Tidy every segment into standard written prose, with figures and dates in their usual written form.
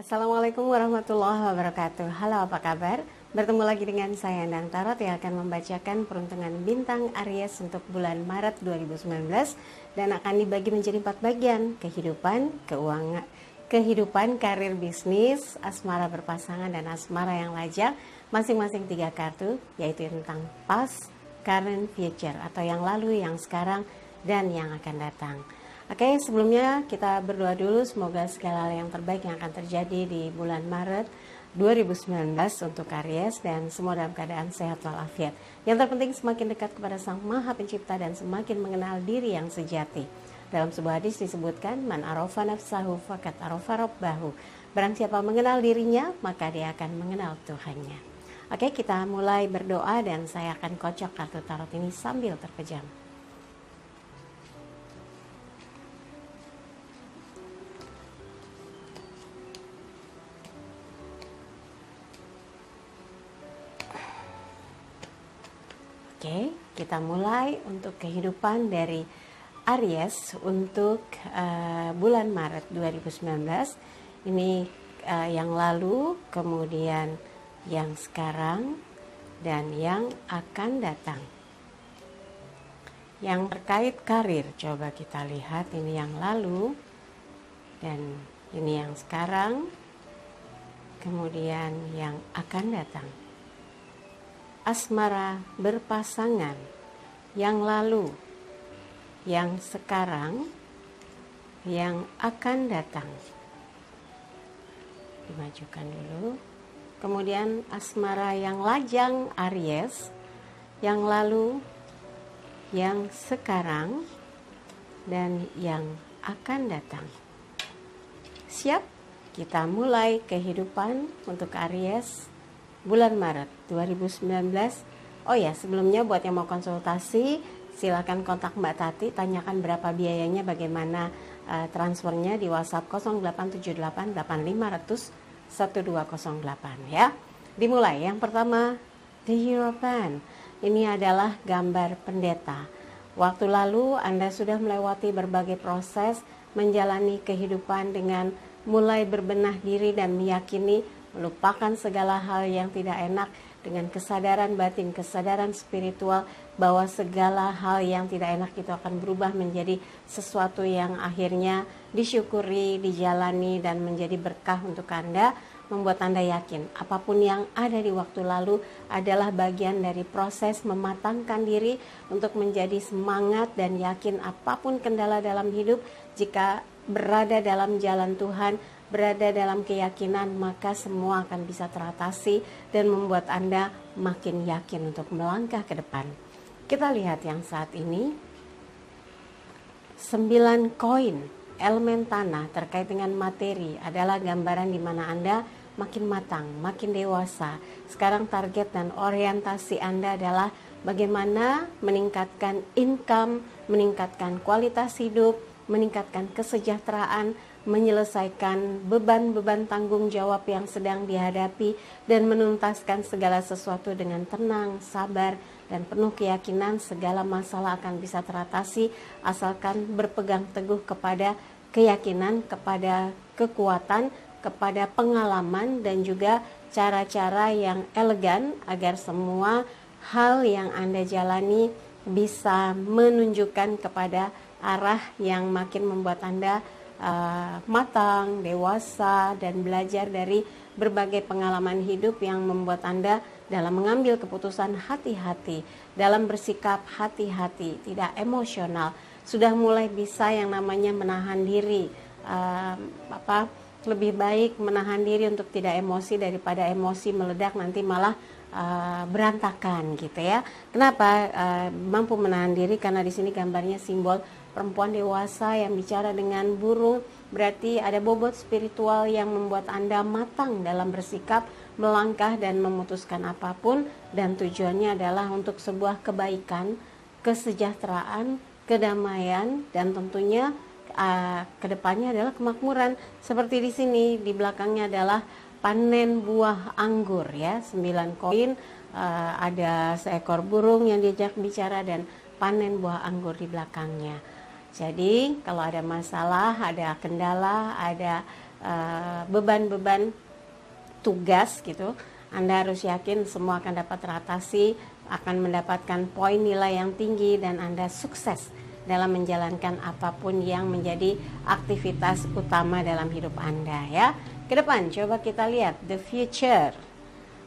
Assalamualaikum warahmatullahi wabarakatuh. Halo, apa kabar? Bertemu lagi dengan saya Endang Tarot yang akan membacakan peruntungan bintang Aries untuk bulan Maret 2019 dan akan dibagi menjadi 4 bagian: kehidupan, keuangan, kehidupan, karir, bisnis, asmara berpasangan, dan asmara yang lajang. Masing-masing 3 kartu, yaitu tentang past, current, future, atau yang lalu, yang sekarang, dan yang akan datang. Oke, sebelumnya kita berdoa dulu semoga segala hal yang terbaik yang akan terjadi di bulan Maret 2019 untuk Aries dan semua dalam keadaan sehat walafiat. Yang terpenting semakin dekat kepada Sang Maha Pencipta dan semakin mengenal diri yang sejati. Dalam sebuah hadis disebutkan, man arafa nafsahu faqad arafa rabbahu. Barang siapa mengenal dirinya, maka dia akan mengenal Tuhannya. Oke, kita mulai berdoa dan saya akan kocok kartu tarot ini sambil terpejam. Oke, kita mulai untuk kehidupan dari Aries untuk bulan Maret 2019. Ini yang lalu, kemudian yang sekarang, dan yang akan datang. Yang terkait karir, coba kita lihat ini yang lalu, dan ini yang sekarang, kemudian yang akan datang. Asmara berpasangan, yang lalu, yang sekarang, yang akan datang. Dimajukan dulu. Kemudian asmara yang lajang Aries, yang lalu, yang sekarang, dan yang akan datang. Siap? Kita mulai kehidupan untuk Aries bulan Maret 2019. Oh ya, sebelumnya buat yang mau konsultasi, silakan kontak Mbak Tati, tanyakan berapa biayanya, bagaimana transfernya di WhatsApp 087885001208 ya. Dimulai. Yang pertama, The Hierophant. Ini adalah gambar pendeta. Waktu lalu Anda sudah melewati berbagai proses menjalani kehidupan dengan mulai berbenah diri dan meyakini, melupakan segala hal yang tidak enak dengan kesadaran batin, kesadaran spiritual bahwa segala hal yang tidak enak itu akan berubah menjadi sesuatu yang akhirnya disyukuri, dijalani, dan menjadi berkah untuk Anda, membuat Anda yakin apapun yang ada di waktu lalu adalah bagian dari proses mematangkan diri untuk menjadi semangat dan yakin apapun kendala dalam hidup, jika berada dalam jalan Tuhan, berada dalam keyakinan, maka semua akan bisa teratasi dan membuat Anda makin yakin untuk melangkah ke depan. Kita lihat yang saat ini, 9 koin, elemen tanah terkait dengan materi adalah gambaran di mana Anda makin matang, makin dewasa. Sekarang target dan orientasi Anda adalah bagaimana meningkatkan income, meningkatkan kualitas hidup, meningkatkan kesejahteraan, menyelesaikan beban-beban tanggung jawab yang sedang dihadapi, dan menuntaskan segala sesuatu dengan tenang, sabar, dan penuh keyakinan segala masalah akan bisa teratasi asalkan berpegang teguh kepada keyakinan, kepada kekuatan, kepada pengalaman, dan juga cara-cara yang elegan agar semua hal yang Anda jalani bisa menunjukkan kepada arah yang makin membuat Anda matang, dewasa, dan belajar dari berbagai pengalaman hidup yang membuat Anda dalam mengambil keputusan hati-hati, dalam bersikap hati-hati, tidak emosional, sudah mulai bisa yang namanya menahan diri, lebih baik menahan diri untuk tidak emosi daripada emosi meledak nanti malah berantakan gitu ya. Kenapa mampu menahan diri? Karena di sini gambarnya simbol perempuan dewasa yang bicara dengan burung, berarti ada bobot spiritual yang membuat Anda matang dalam bersikap, melangkah, dan memutuskan apapun, dan tujuannya adalah untuk sebuah kebaikan, kesejahteraan, kedamaian, dan tentunya kedepannya adalah kemakmuran. Seperti di sini, di belakangnya adalah panen buah anggur ya, 9 koin, ada seekor burung yang diajak bicara dan panen buah anggur di belakangnya. Jadi kalau ada masalah, ada kendala, ada beban-beban tugas gitu, Anda harus yakin semua akan dapat teratasi, akan mendapatkan poin nilai yang tinggi dan Anda sukses dalam menjalankan apapun yang menjadi aktivitas utama dalam hidup Anda ya. Ke depan coba kita lihat the future.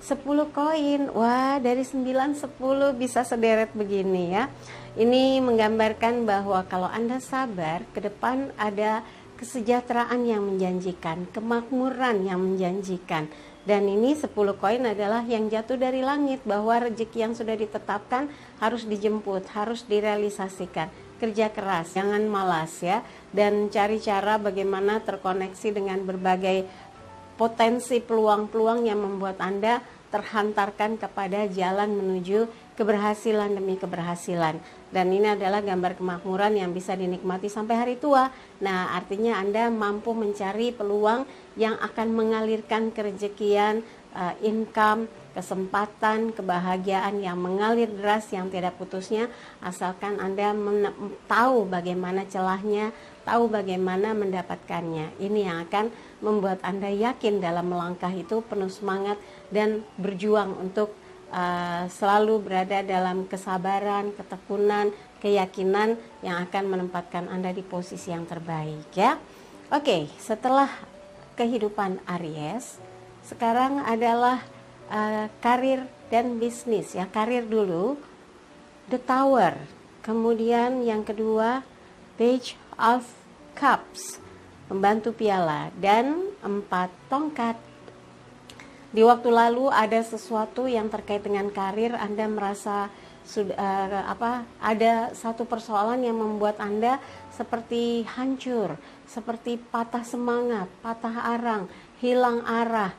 10 koin, wah dari 9 10 bisa sederet begini ya. Ini menggambarkan bahwa kalau Anda sabar, ke depan ada kesejahteraan yang menjanjikan, kemakmuran yang menjanjikan. Dan ini 10 koin adalah yang jatuh dari langit, bahwa rezeki yang sudah ditetapkan harus dijemput, harus direalisasikan. Kerja keras, jangan malas ya, dan cari cara bagaimana terkoneksi dengan berbagai potensi peluang-peluang yang membuat Anda terhantarkan kepada jalan menuju keberhasilan demi keberhasilan. Dan ini adalah gambar kemakmuran yang bisa dinikmati sampai hari tua. Nah, artinya Anda mampu mencari peluang yang akan mengalirkan kerejekian, income, kesempatan, kebahagiaan yang mengalir deras yang tidak putusnya, asalkan Anda tahu bagaimana celahnya, tahu bagaimana mendapatkannya. Ini yang akan membuat Anda yakin dalam melangkah itu, penuh semangat dan berjuang untuk selalu berada dalam kesabaran, ketekunan, keyakinan yang akan menempatkan Anda di posisi yang terbaik ya. Oke, setelah kehidupan Aries, sekarang adalah karir dan bisnis ya. Karir dulu, The Tower. Kemudian yang kedua, Page of Cups, pembantu piala, dan 4 tongkat. Di waktu lalu ada sesuatu yang terkait dengan karir, Anda merasa ada satu persoalan yang membuat Anda seperti hancur, seperti patah semangat, patah arang, hilang arah,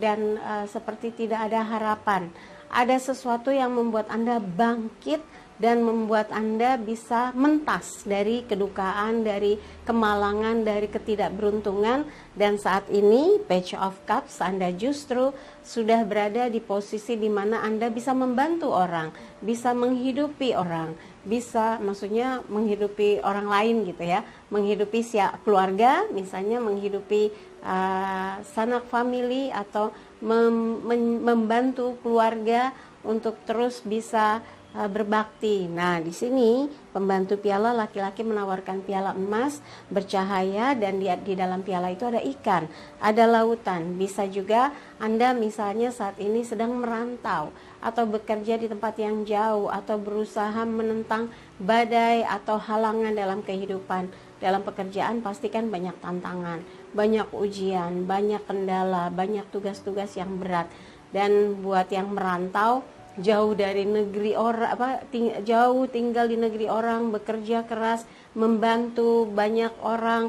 dan seperti tidak ada harapan. Ada sesuatu yang membuat Anda bangkit dan membuat Anda bisa mentas dari kedukaan, dari kemalangan, dari ketidakberuntungan. Dan saat ini Page of Cups, Anda justru sudah berada di posisi di mana Anda bisa membantu orang, bisa menghidupi orang, bisa maksudnya menghidupi orang lain gitu ya, menghidupi keluarga, misalnya menghidupi sanak family, atau membantu keluarga untuk terus bisa berbakti. Nah, di sini pembantu piala laki-laki menawarkan piala emas bercahaya, dan di dalam piala itu ada ikan, ada lautan. Bisa juga Anda misalnya saat ini sedang merantau atau bekerja di tempat yang jauh, atau berusaha menentang badai atau halangan dalam kehidupan. Dalam pekerjaan pastikan banyak tantangan, banyak ujian, banyak kendala, banyak tugas-tugas yang berat. Dan buat yang merantau, jauh dari negeri orang, jauh tinggal di negeri orang, bekerja keras, membantu banyak orang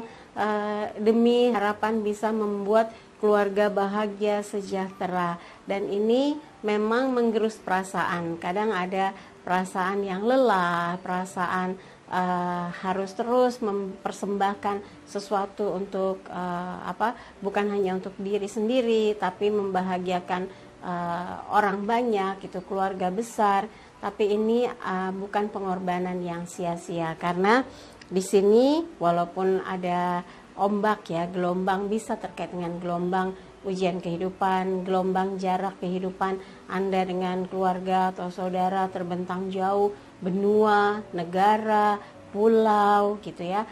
demi harapan bisa membuat keluarga bahagia, sejahtera. Dan ini memang menggerus perasaan. Kadang ada perasaan yang lelah, perasaan harus terus mempersembahkan sesuatu untuk bukan hanya untuk diri sendiri, tapi membahagiakan orang banyak, itu keluarga besar. Tapi ini bukan pengorbanan yang sia-sia, karena di sini walaupun ada ombak ya, gelombang, bisa terkait dengan gelombang ujian kehidupan, gelombang jarak kehidupan Anda dengan keluarga atau saudara terbentang jauh, benua, negara, pulau gitu ya.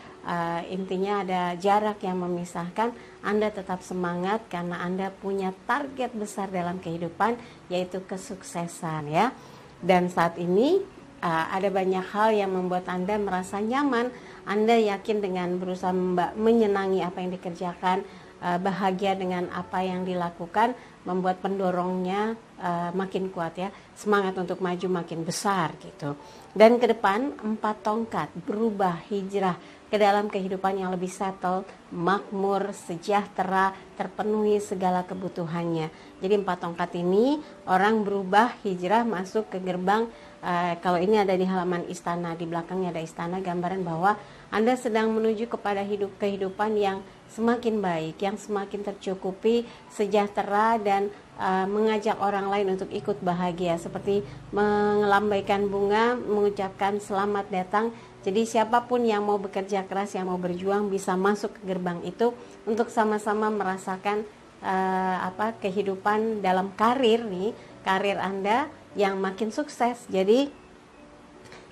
Intinya ada jarak yang memisahkan. Anda tetap semangat karena Anda punya target besar dalam kehidupan, yaitu kesuksesan ya. Dan saat ini ada banyak hal yang membuat Anda merasa nyaman. Anda yakin dengan berusaha menyenangi apa yang dikerjakan, bahagia dengan apa yang dilakukan, membuat pendorongnya makin kuat ya, semangat untuk maju makin besar gitu. Dan ke depan 4 tongkat, berubah, hijrah ke dalam kehidupan yang lebih settle, makmur, sejahtera, terpenuhi segala kebutuhannya. Jadi 4 tongkat ini orang berubah, hijrah, masuk ke gerbang. Kalau ini ada di halaman istana, di belakangnya ada istana, gambaran bahwa Anda sedang menuju kepada kehidupan yang semakin baik, yang semakin tercukupi, sejahtera, dan mengajak orang lain untuk ikut bahagia, seperti melambaikan bunga, mengucapkan selamat datang. Jadi siapapun yang mau bekerja keras, yang mau berjuang, bisa masuk ke gerbang itu untuk sama-sama merasakan kehidupan dalam karir Anda yang makin sukses. Jadi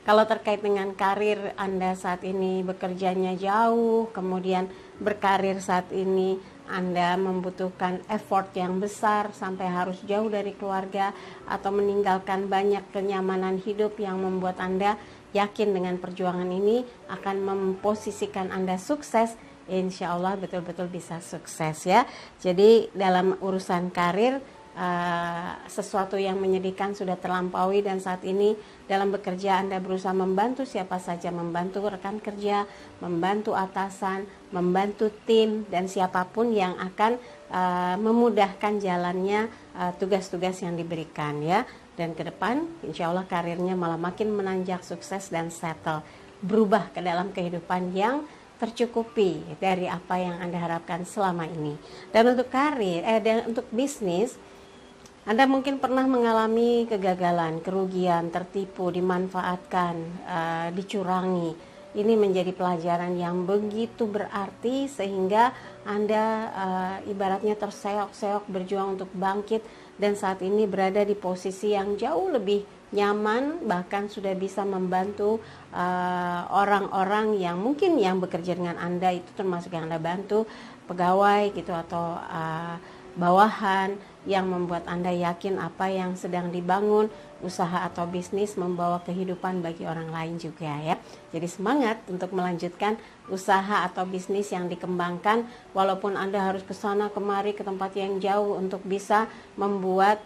kalau terkait dengan karir Anda saat ini bekerjanya jauh, kemudian berkarir saat ini Anda membutuhkan effort yang besar sampai harus jauh dari keluarga atau meninggalkan banyak kenyamanan hidup yang membuat Anda yakin dengan perjuangan ini akan memposisikan Anda sukses, insya Allah betul-betul bisa sukses ya. Jadi dalam urusan karir, sesuatu yang menyedihkan sudah terlampaui, dan saat ini dalam bekerja Anda berusaha membantu siapa saja, membantu rekan kerja, membantu atasan, membantu tim, dan siapapun yang akan memudahkan jalannya tugas-tugas yang diberikan ya. Dan ke depan insya Allah karirnya malah makin menanjak, sukses, dan settle, berubah ke dalam kehidupan yang tercukupi dari apa yang Anda harapkan selama ini. Dan untuk karir, dan untuk bisnis, Anda mungkin pernah mengalami kegagalan, kerugian, tertipu, dimanfaatkan, dicurangi. Ini menjadi pelajaran yang begitu berarti sehingga Anda ibaratnya terseok-seok berjuang untuk bangkit, dan saat ini berada di posisi yang jauh lebih nyaman, bahkan sudah bisa membantu orang-orang yang mungkin yang bekerja dengan Anda, itu termasuk yang Anda bantu, pegawai gitu atau bawahan, yang membuat Anda yakin apa yang sedang dibangun, usaha atau bisnis, membawa kehidupan bagi orang lain juga ya. Jadi semangat untuk melanjutkan usaha atau bisnis yang dikembangkan, walaupun Anda harus ke sana kemari ke tempat yang jauh untuk bisa membuat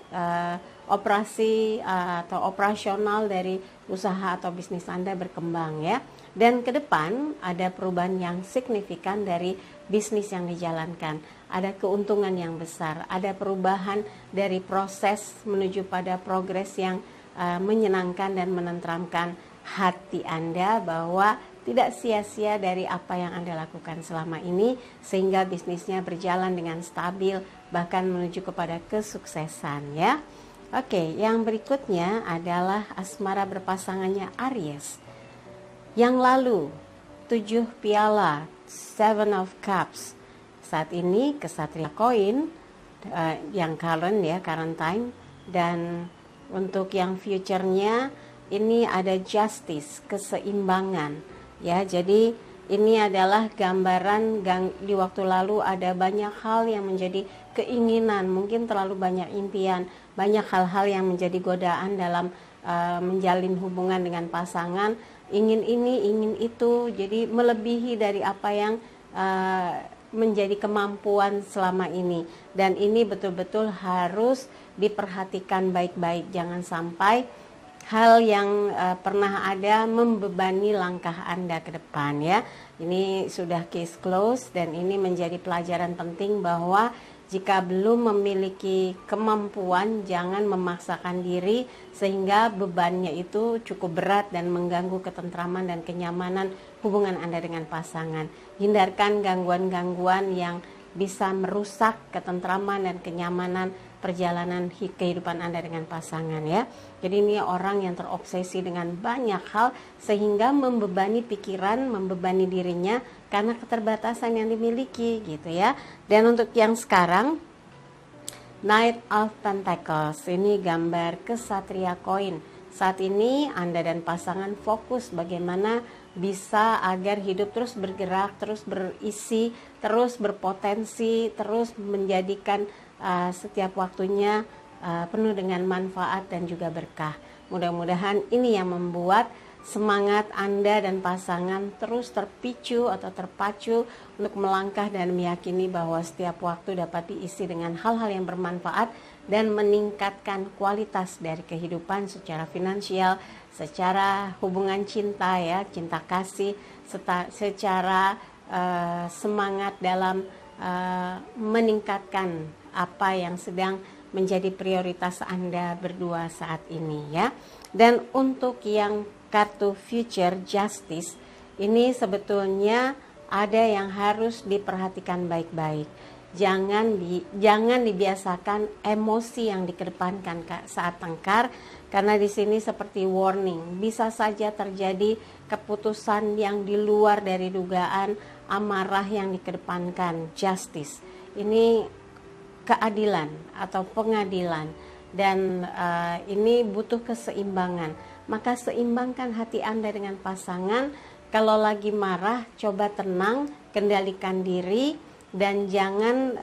operasi atau operasional dari usaha atau bisnis Anda berkembang ya. Dan ke depan ada perubahan yang signifikan dari bisnis yang dijalankan. Ada keuntungan yang besar, ada perubahan dari proses menuju pada progres yang menyenangkan dan menenteramkan hati Anda, bahwa tidak sia-sia dari apa yang Anda lakukan selama ini, sehingga bisnisnya berjalan dengan stabil, bahkan menuju kepada kesuksesan ya. Oke, yang berikutnya adalah asmara berpasangannya Aries. Yang lalu 7 piala, 7 of Cups. Saat ini kesatria koin yang current time, dan untuk yang future-nya ini ada justice, keseimbangan ya. Jadi ini adalah gambaran di waktu lalu ada banyak hal yang menjadi keinginan, mungkin terlalu banyak impian, banyak hal-hal yang menjadi godaan dalam menjalin hubungan dengan pasangan, ingin ini, ingin itu, jadi melebihi dari apa yang menjadi kemampuan selama ini. Dan ini betul-betul harus diperhatikan baik-baik, jangan sampai hal yang pernah ada membebani langkah Anda ke depan ya. Ini sudah case close, dan ini menjadi pelajaran penting bahwa jika belum memiliki kemampuan, jangan memaksakan diri sehingga bebannya itu cukup berat dan mengganggu ketentraman dan kenyamanan hubungan Anda dengan pasangan. Hindarkan gangguan-gangguan yang bisa merusak ketentraman dan kenyamanan perjalanan kehidupan Anda dengan pasangan ya. Jadi ini orang yang terobsesi dengan banyak hal sehingga membebani pikiran, membebani dirinya karena keterbatasan yang dimiliki gitu ya. Dan untuk yang sekarang Knight of Pentacles, ini gambar kesatria koin. Saat ini Anda dan pasangan fokus bagaimana bisa agar hidup terus bergerak, terus berisi, terus berpotensi, terus menjadikan setiap waktunya penuh dengan manfaat dan juga berkah. Mudah-mudahan ini yang membuat semangat Anda dan pasangan terus terpicu atau terpacu untuk melangkah dan meyakini bahwa setiap waktu dapat diisi dengan hal-hal yang bermanfaat dan meningkatkan kualitas dari kehidupan secara finansial, secara hubungan cinta ya, cinta kasih, secara semangat dalam meningkatkan apa yang sedang menjadi prioritas Anda berdua saat ini ya. Dan untuk yang kartu future justice, ini sebetulnya ada yang harus diperhatikan baik-baik. Jangan dibiasakan emosi yang dikedepankan saat tengkar, karena di sini seperti warning, bisa saja terjadi keputusan yang di luar dari dugaan, amarah yang dikedepankan, justice. Ini keadilan atau pengadilan, dan ini butuh keseimbangan. Maka seimbangkan hati Anda dengan pasangan. Kalau lagi marah, coba tenang, kendalikan diri, dan jangan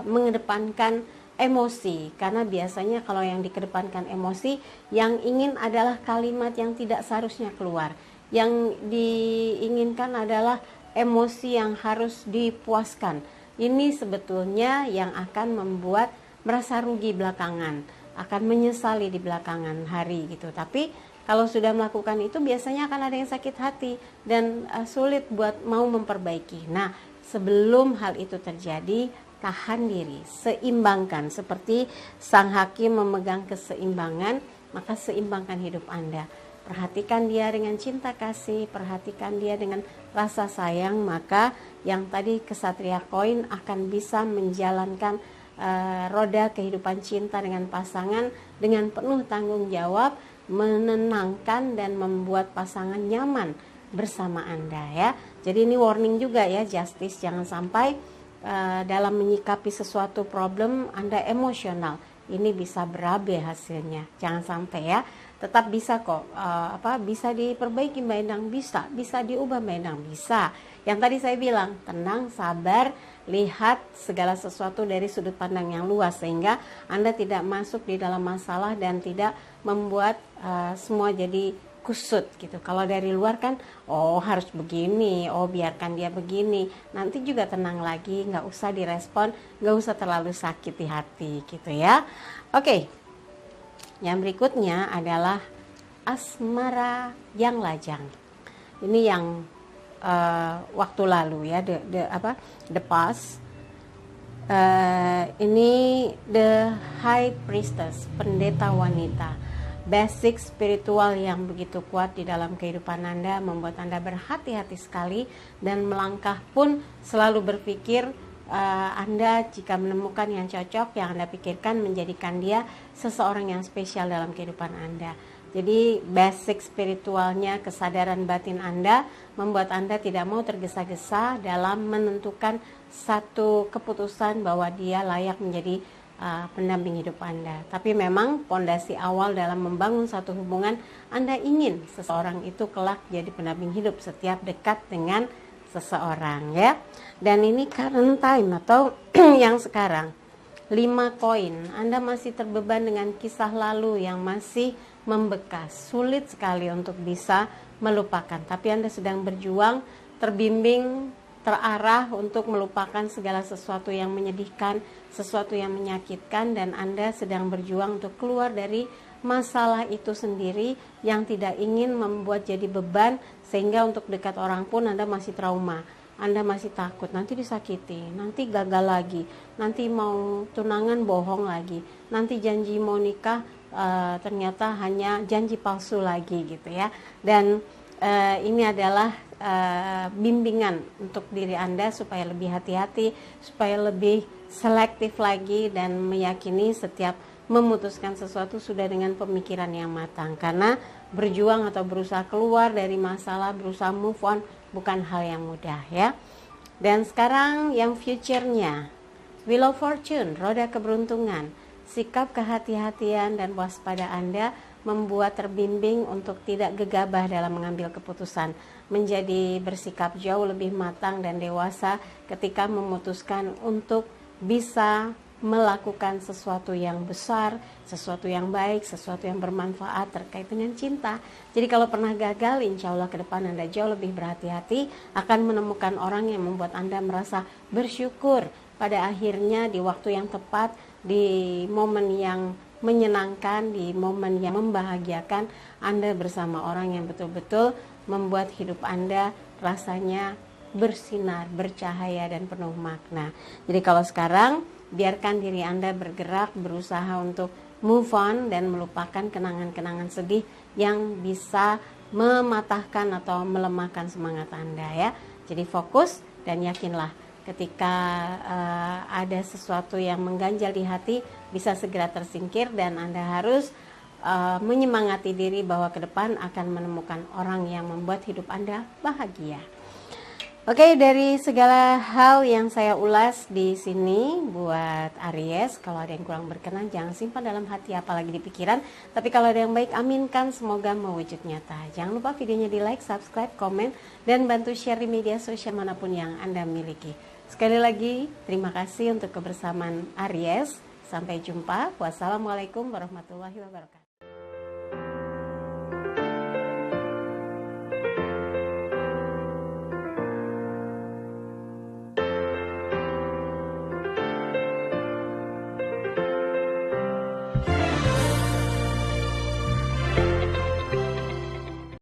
mengedepankan emosi, karena biasanya kalau yang dikedepankan emosi, yang ingin adalah kalimat yang tidak seharusnya keluar. Yang diinginkan adalah emosi yang harus dipuaskan. Ini sebetulnya yang akan membuat merasa rugi belakangan, akan menyesali di belakangan hari gitu. Tapi kalau sudah melakukan itu, biasanya akan ada yang sakit hati dan sulit buat mau memperbaiki. Nah, sebelum hal itu terjadi, tahan diri, seimbangkan. Seperti sang hakim memegang keseimbangan, maka seimbangkan hidup Anda. Perhatikan dia dengan cinta kasih, perhatikan dia dengan rasa sayang, maka yang tadi kesatria koin akan bisa menjalankan roda kehidupan cinta dengan pasangan dengan penuh tanggung jawab, menenangkan dan membuat pasangan nyaman bersama Anda ya. Jadi ini warning juga ya, justice, jangan sampai dalam menyikapi sesuatu problem Anda emosional. Ini bisa berabe hasilnya. Jangan sampai ya. Tetap bisa kok bisa diperbaiki Mbak Endang, bisa diubah Mbak Endang, bisa. Yang tadi saya bilang, tenang, sabar, lihat segala sesuatu dari sudut pandang yang luas sehingga Anda tidak masuk di dalam masalah dan tidak membuat semua jadi kusut gitu. Kalau dari luar kan, oh harus begini, oh biarkan dia begini, nanti juga tenang lagi, nggak usah direspon, nggak usah terlalu sakit di hati gitu ya. Oke, yang berikutnya adalah asmara yang lajang. Ini yang waktu lalu ya, the past. Ini the high priestess, pendeta wanita. Basic spiritual yang begitu kuat di dalam kehidupan Anda membuat Anda berhati-hati sekali, dan melangkah pun selalu berpikir Anda jika menemukan yang cocok, yang Anda pikirkan menjadikan dia seseorang yang spesial dalam kehidupan Anda. Jadi basic spiritualnya, kesadaran batin Anda membuat Anda tidak mau tergesa-gesa dalam menentukan satu keputusan bahwa dia layak menjadi pendamping hidup Anda. Tapi memang pondasi awal dalam membangun satu hubungan, Anda ingin seseorang itu kelak jadi pendamping hidup setiap dekat dengan seseorang ya. Dan ini current time atau yang sekarang, 5 koin. Anda masih terbeban dengan kisah lalu yang masih membekas. Sulit sekali untuk bisa melupakan. Tapi Anda sedang berjuang, terbimbing, terarah untuk melupakan segala sesuatu yang menyedihkan, sesuatu yang menyakitkan, dan Anda sedang berjuang untuk keluar dari masalah itu sendiri yang tidak ingin membuat jadi beban, sehingga untuk dekat orang pun Anda masih trauma, Anda masih takut nanti disakiti, nanti gagal lagi, nanti mau tunangan bohong lagi, nanti janji mau nikah ternyata hanya janji palsu lagi gitu ya. Dan ini adalah bimbingan untuk diri Anda supaya lebih hati-hati, supaya lebih selektif lagi, dan meyakini setiap memutuskan sesuatu sudah dengan pemikiran yang matang. Karena berjuang atau berusaha keluar dari masalah, berusaha move on, bukan hal yang mudah ya. Dan sekarang yang future-nya, Wheel of Fortune, roda keberuntungan. Sikap kehati-hatian dan waspada Anda membuat terbimbing untuk tidak gegabah dalam mengambil keputusan, menjadi bersikap jauh lebih matang dan dewasa ketika memutuskan untuk bisa melakukan sesuatu yang besar, sesuatu yang baik, sesuatu yang bermanfaat terkait dengan cinta. Jadi kalau pernah gagal, insya Allah ke depan Anda jauh lebih berhati-hati, akan menemukan orang yang membuat Anda merasa bersyukur pada akhirnya di waktu yang tepat, di momen yang menyenangkan, di momen yang membahagiakan, Anda bersama orang yang betul-betul membuat hidup Anda rasanya bersinar, bercahaya, dan penuh makna. Jadi kalau sekarang, biarkan diri Anda bergerak, berusaha untuk move on dan melupakan kenangan-kenangan sedih yang bisa mematahkan atau melemahkan semangat Anda ya. Jadi fokus dan yakinlah ketika ada sesuatu yang mengganjal di hati bisa segera tersingkir, dan Anda harus menyemangati diri bahwa ke depan akan menemukan orang yang membuat hidup Anda bahagia. Oke, dari segala hal yang saya ulas di sini buat Aries, kalau ada yang kurang berkenan jangan simpan dalam hati apalagi di pikiran, tapi kalau ada yang baik aminkan, semoga mewujud nyata. Jangan lupa videonya di like, subscribe, komen, dan bantu share di media sosial manapun yang Anda miliki. Sekali lagi terima kasih untuk kebersamaan Aries. Sampai jumpa. Wassalamualaikum warahmatullahi wabarakatuh.